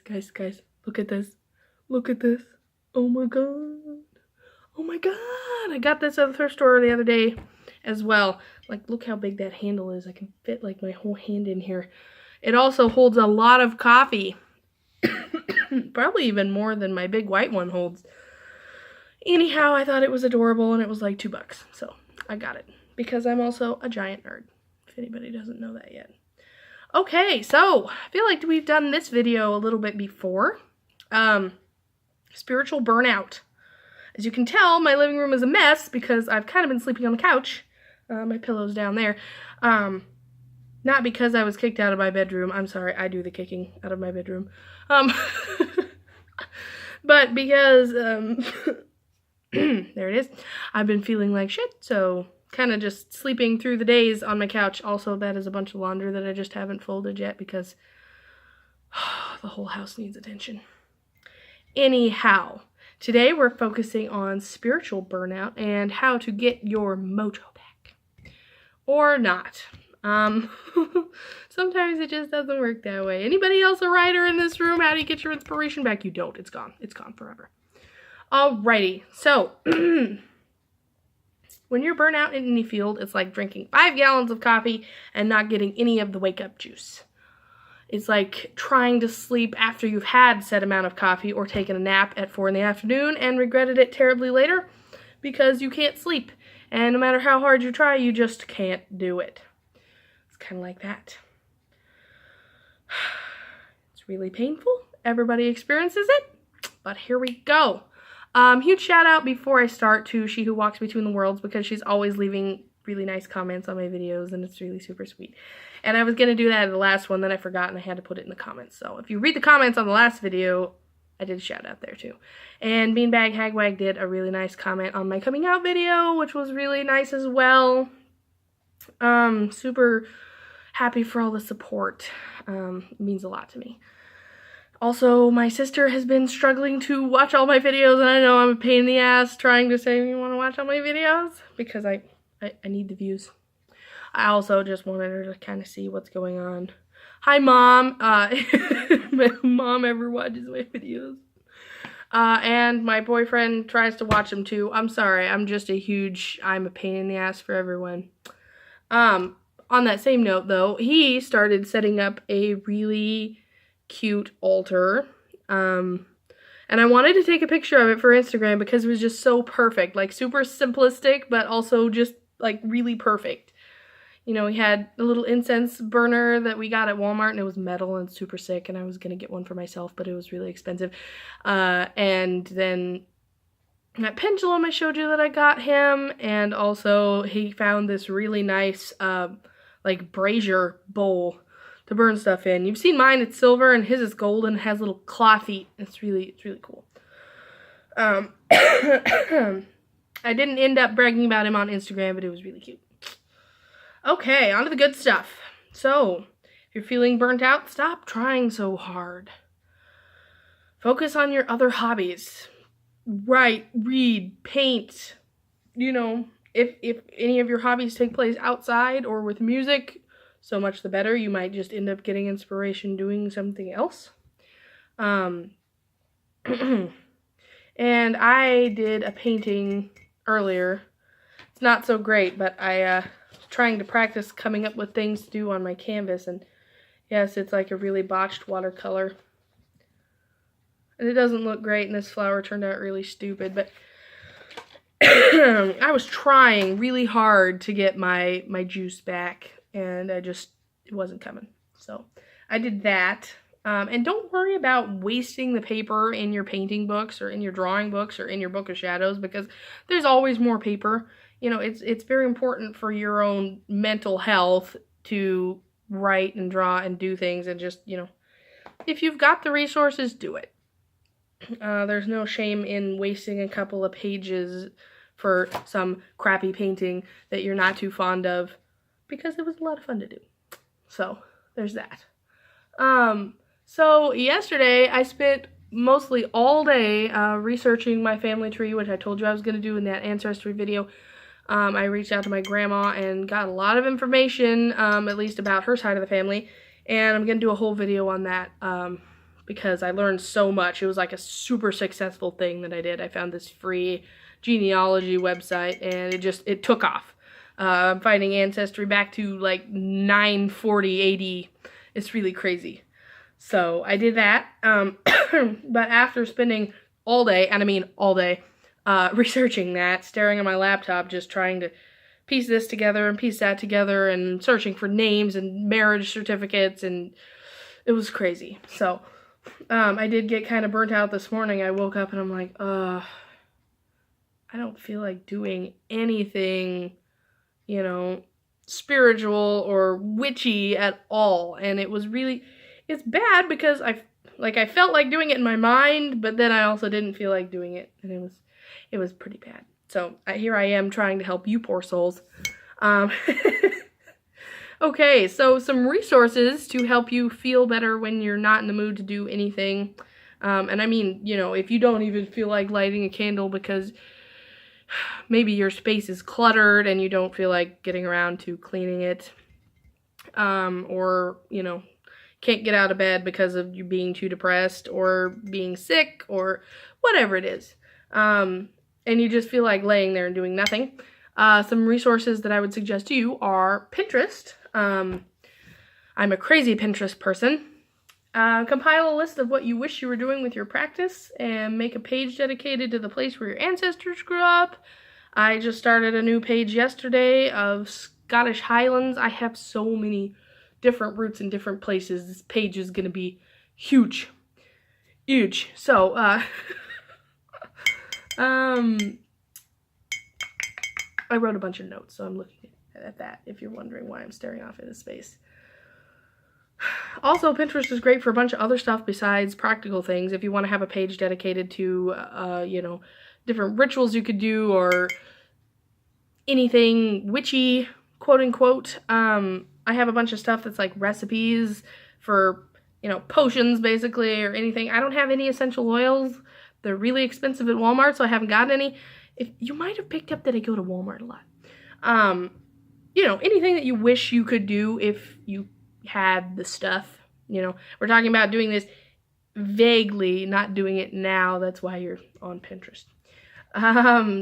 Guys, look at this. Look at this. Oh my god. Oh my god. I got this at the thrift store the other day as well. Like, look how big that handle is. I can fit like my whole hand in here. It also holds a lot of coffee. Probably even more than my big white one holds. Anyhow, I thought it was adorable and it was like $2. So I got it because I'm also a giant nerd, if anybody doesn't know that yet. Okay, so I feel like we've done this video a little bit before. Spiritual burnout. As you can tell, my living room is a mess because I've kind of been sleeping on the couch. My pillow's down there. Not because I was kicked out of my bedroom. I'm sorry, I do the kicking out of my bedroom. But because, there it is. I've been feeling like shit, so kind of just sleeping through the days on my couch. Also, that is a bunch of laundry that I just haven't folded yet because the whole house needs attention. Anyhow, today we're focusing on spiritual burnout and how to get your mojo back. Or not. Sometimes it just doesn't work that way. Anybody else a writer in this room? How do you get your inspiration back? You don't. It's gone. It's gone forever. Alrighty. So, when you're burnt out in any field, it's like drinking 5 gallons of coffee and not getting any of the wake-up juice. It's like trying to sleep after you've had said amount of coffee or taken a nap at 4 in the afternoon and regretted it terribly later because you can't sleep. And no matter how hard you try, you just can't do it. It's kind of like that. It's really painful. Everybody experiences it. But here we go. Huge shout out before I start to She Who Walks Between the Worlds because she's always leaving really nice comments on my videos and it's really super sweet. And I was going to do that in the last one, then I forgot and I had to put it in the comments. So if you read the comments on the last video, I did a shout out there too. And Beanbag Hagwag did a really nice comment on my coming out video, which was really nice as well. Super happy for all the support. It means a lot to me. Also, my sister has been struggling to watch all my videos, and I know I'm a pain in the ass trying to say you want to watch all my videos, because I need the views. I also just wanted her to kind of see what's going on. Hi, Mom. My mom ever watches my videos. And my boyfriend tries to watch them too. I'm sorry, I'm a pain in the ass for everyone. On that same note, though, he started setting up a really cute altar, and I wanted to take a picture of it for Instagram because it was just so perfect, like super simplistic but also just like really perfect. You know, we had a little incense burner that we got at Walmart and it was metal and super sick, and I was gonna get one for myself but it was really expensive. And then that pendulum I showed you that I got him, and also he found this really nice like brazier bowl to burn stuff in. You've seen mine, it's silver, and his is gold and it has little claw feet. It's really cool. I didn't end up bragging about him on Instagram, but it was really cute. Okay, on to the good stuff. So, if you're feeling burnt out, stop trying so hard. Focus on your other hobbies. Write, read, paint. You know, if any of your hobbies take place outside or with music, so much the better. You might just end up getting inspiration doing something else. And I did a painting earlier. It's not so great, but I was trying to practice coming up with things to do on my canvas, and yes, it's like a really botched watercolor. And it doesn't look great, and this flower turned out really stupid, but I was trying really hard to get my juice back, and it wasn't coming. So I did that. And don't worry about wasting the paper in your painting books or in your drawing books or in your book of shadows, because there's always more paper. You know, it's very important for your own mental health to write and draw and do things, and just, you know, if you've got the resources, do it. There's no shame in wasting a couple of pages for some crappy painting that you're not too fond of, because it was a lot of fun to do. So, there's that. So yesterday I spent mostly all day researching my family tree, which I told you I was going to do in that ancestry video. I reached out to my grandma and got a lot of information, at least about her side of the family, and I'm going to do a whole video on that, because I learned so much. It was like a super successful thing that I did. I found this free genealogy website, and it took off. I'm finding ancestry back to like 940 AD. It's really crazy. So I did that. But after spending all day, and I mean all day, researching that, staring at my laptop, just trying to piece this together and piece that together, and searching for names and marriage certificates, and it was crazy. So I did get kind of burnt out this morning. I woke up and I'm like, I don't feel like doing anything, you know, spiritual or witchy at all. And it's bad because I felt like doing it in my mind, but then I also didn't feel like doing it, and it was pretty bad. So here I am trying to help you poor souls. Okay, so some resources to help you feel better when you're not in the mood to do anything. And I mean, you know, if you don't even feel like lighting a candle because maybe your space is cluttered and you don't feel like getting around to cleaning it, or, you know, can't get out of bed because of you being too depressed or being sick or whatever it is, and you just feel like laying there and doing nothing. Some resources that I would suggest to you are Pinterest. I'm a crazy Pinterest person. Compile a list of what you wish you were doing with your practice and make a page dedicated to the place where your ancestors grew up. I just started a new page yesterday of Scottish Highlands. I have so many different roots in different places. This page is going to be huge. Huge. So, I wrote a bunch of notes, so I'm looking at that if you're wondering why I'm staring off into space. Also, Pinterest is great for a bunch of other stuff besides practical things. If you want to have a page dedicated to, you know, different rituals you could do or anything witchy, quote unquote. I have a bunch of stuff that's like recipes for, you know, potions basically or anything. I don't have any essential oils. They're really expensive at Walmart, so I haven't gotten any. If you might have picked up that I go to Walmart a lot. You know, anything that you wish you could do if you had the stuff. You know, we're talking about doing this vaguely, not doing it now. That's why you're on Pinterest.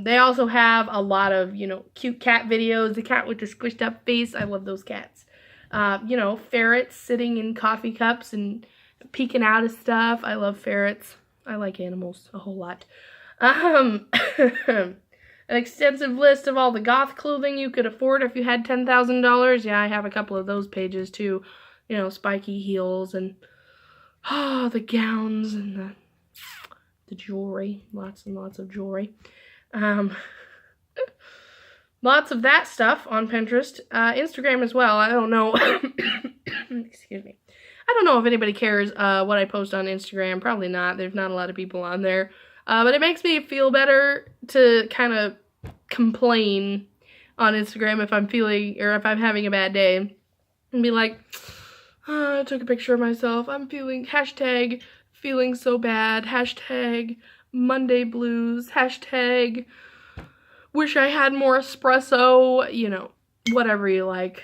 They also have a lot of, you know, cute cat videos. The cat with the squished up face. I love those cats. You know, ferrets sitting in coffee cups and peeking out of stuff. I love ferrets. I like animals a whole lot. An extensive list of all the goth clothing you could afford if you had $10,000. Yeah, I have a couple of those pages too. You know, spiky heels and the gowns and the jewelry. Lots and lots of jewelry. Lots of that stuff on Pinterest. Instagram as well. I don't know. Excuse me. I don't know if anybody cares what I post on Instagram. Probably not. There's not a lot of people on there. But it makes me feel better to kind of complain on Instagram if I'm feeling, or if I'm having a bad day. And be like, I took a picture of myself. I'm feeling, hashtag feeling so bad. Hashtag Monday blues. Hashtag wish I had more espresso. You know, whatever you like.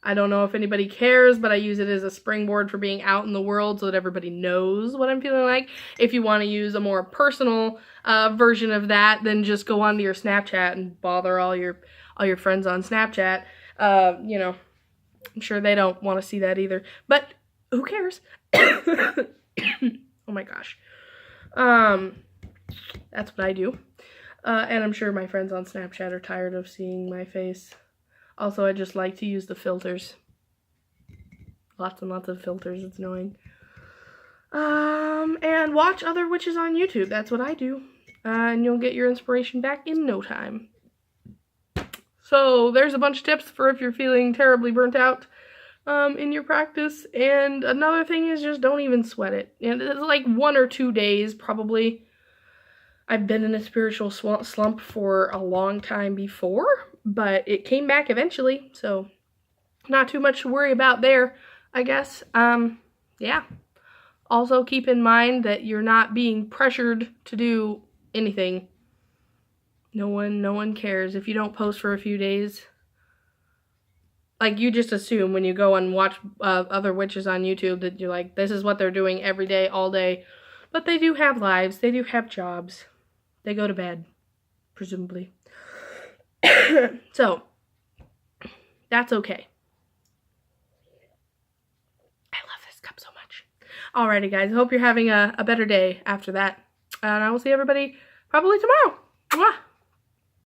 I don't know if anybody cares, but I use it as a springboard for being out in the world so that everybody knows what I'm feeling like. If you want to use a more personal version of that, then just go onto your Snapchat and bother all your friends on Snapchat. You know, I'm sure they don't want to see that either, but who cares? Oh my gosh. That's what I do. And I'm sure my friends on Snapchat are tired of seeing my face. Also, I just like to use the filters. Lots and lots of filters. It's annoying. And watch other witches on YouTube. That's what I do. And you'll get your inspiration back in no time. So, there's a bunch of tips for if you're feeling terribly burnt out in your practice. And another thing is just don't even sweat it. And it's like 1 or 2 days, probably. I've been in a spiritual slump for a long time before, but it came back eventually, so not too much to worry about there, I guess. Yeah. Also, keep in mind that you're not being pressured to do anything. No one cares if you don't post for a few days. like, you just assume when you go and watch other witches on YouTube that you're like, this is what they're doing every day, all day. But they do have lives. They do have jobs. They go to bed, presumably. So, that's okay. I love this cup so much. Alrighty, guys. I hope you're having a better day after that. And I will see everybody probably tomorrow. Mwah!